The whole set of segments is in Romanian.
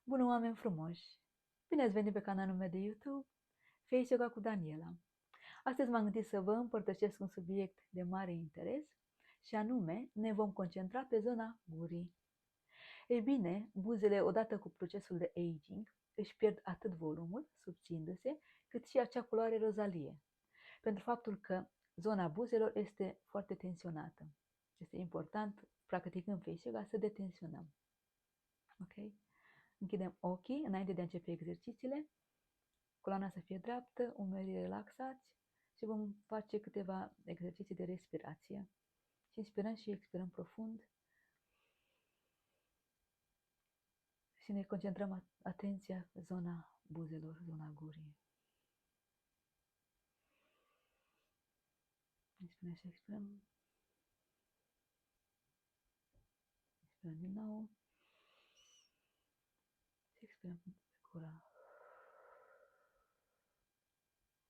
Bună, oameni frumoși! Bine ați venit pe canalul meu de YouTube, Face Yoga cu Daniela. Astăzi m-am gândit să vă împărtășesc un subiect de mare interes și anume ne vom concentra pe zona gurii. Ei bine, buzele, odată cu procesul de aging, își pierd atât volumul, subțindu-se, cât și acea culoare rozalie, pentru faptul că zona buzelor este foarte tensionată. Este important, practicând Face Yoga, să detensionăm. Ok? Închidem ochii înainte de a începe exercițiile, coloana să fie dreaptă, umerii relaxați și vom face câteva exerciții de respirație. Și inspirăm și expirăm profund și ne concentrăm atenția pe zona buzelor, zona gurii. Inspirăm și expirăm. Inspirăm din nou. Și expirăm pe gura.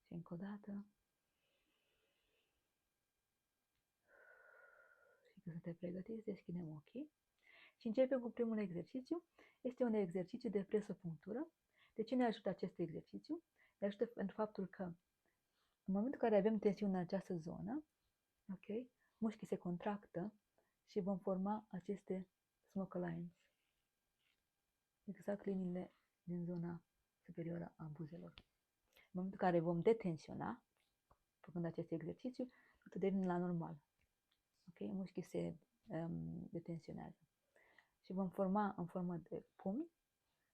Și încă o dată. Și când suntem pregătiți, deschidem ochii. Și începem cu primul exercițiu. Este un exercițiu de presopunctură. De ce ne ajută acest exercițiu? Ne ajută pentru faptul că în momentul în care avem tensiune în această zonă, ok, mușchii se contractă și vom forma aceste smoke lines. Exact liniile din zona superioară a buzelor. În momentul în care vom detensiona, făcând acest exercițiu, totul devine la normal. Ok, mușchii se detensionează. Și vom forma în formă de pumni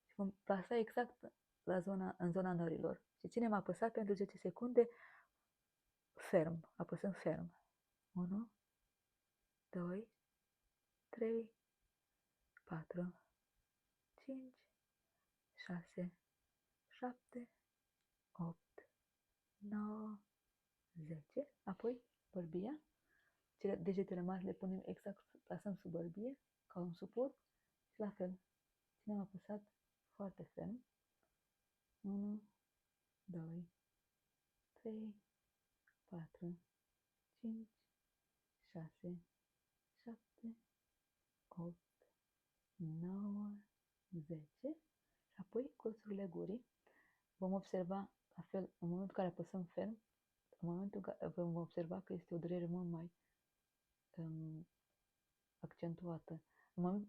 și vom plasa exact în zona nărilor. Și ținem apăsat pentru 10 secunde ferm, apăsăm ferm. 1, 2, 3, 4, 5, 6, 7, 8, 9, 10. Apoi bărbia. Degetele mari le punem exact, plasăm sub bărbie, ca un suport. Și la fel, ținem apăsat foarte ferm. 1, 2, 3, 4, 5, 6, 7, 8, 9, 10. Și apoi colțurile gurii. Vom observa, la fel, în momentul în care apăsăm ferm, în momentul în care vom observa că este o durere mult mai accentuată.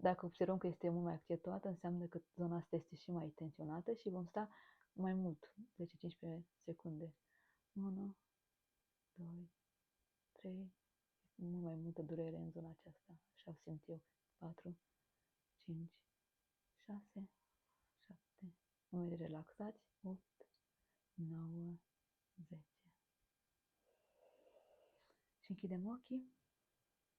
Dacă observăm că este mult mai accentuată, înseamnă că zona asta este și mai tensionată și vom sta mai mult, 10-15 secunde. 1, 2, 3, mult mai multă durere în zona aceasta, așa simt eu. 4, 5, 6, 7, numeri relaxați, 8, 9, 10. Și închidem ochii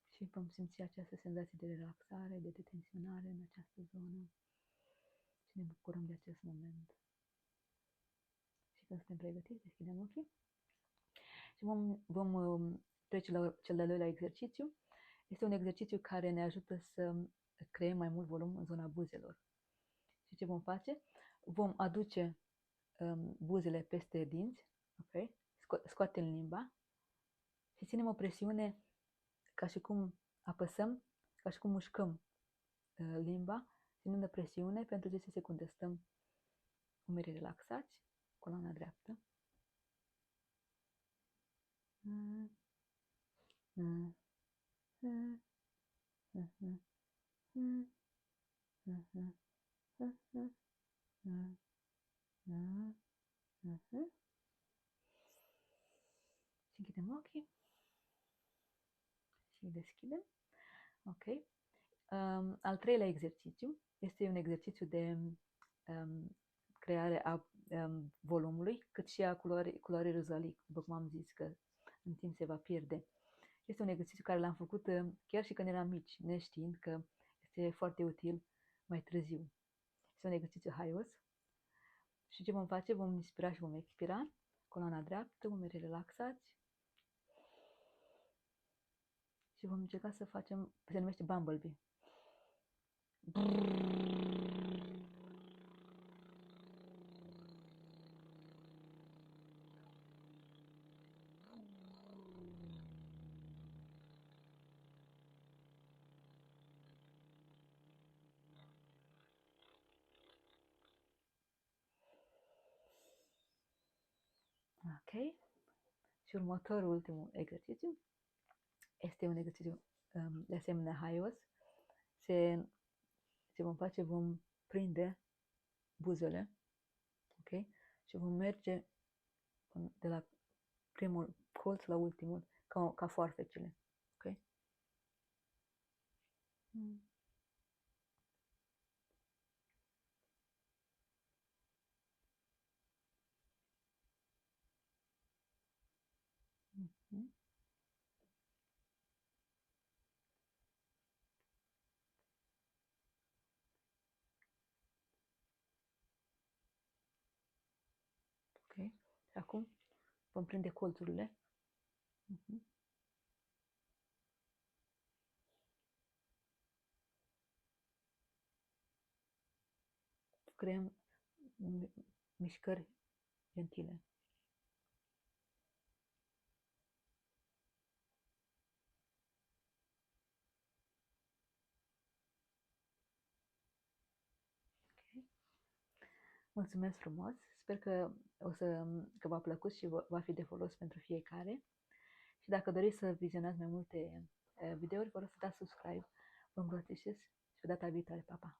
și vom simți această senzație de relaxare, de detensionare în această zonă și ne bucurăm de acest moment. Și când suntem pregătiți, deschidem ochii și vom trece la cel de-al doilea exercițiu. Este un exercițiu care ne ajută să creăm mai mult volum în zona buzelor. Și ce vom face? Vom aduce buzele peste dinți, ok? Scoatem limba și ținem o presiune ca și cum apăsăm, ca și cum mușcăm limba, ținând o presiune pentru 10 secunde. Stăm umerii relaxați, coloana dreaptă. Și închidem ochii și deschidem. Ok. Al treilea exercițiu este un exercițiu de creare a volumului, cât și a culoarei rozalii, după cum am zis că în timp se va pierde. Este un exercițiu care l-am făcut chiar și când eram mici, neștiind că este foarte util mai târziu. Este un exercițiu haios. Și ce vom face? Vom inspira și vom expira. Coloana dreaptă, umerii relaxați. Și vom încerca să facem, se numește Bumblebee. Ok? Și următorul, ultimul exercițiu este un exercițiu de asemenea haios. Ce vom face, vom prinde buzele, ok? Și vom merge de la primul colț la ultimul, ca foarfecele, ok? Mm-hmm. Ok? Și acum vom prinde colțurile. Mm-hmm. Creăm mișcări gentile. Okay? Mulțumesc frumos! Sper că v-a plăcut și va fi de folos pentru fiecare. Și dacă doriți să vizionați mai multe videouri, vă rog să dați subscribe. Vă îmbrățișez și pe data viitoare. Pa, pa!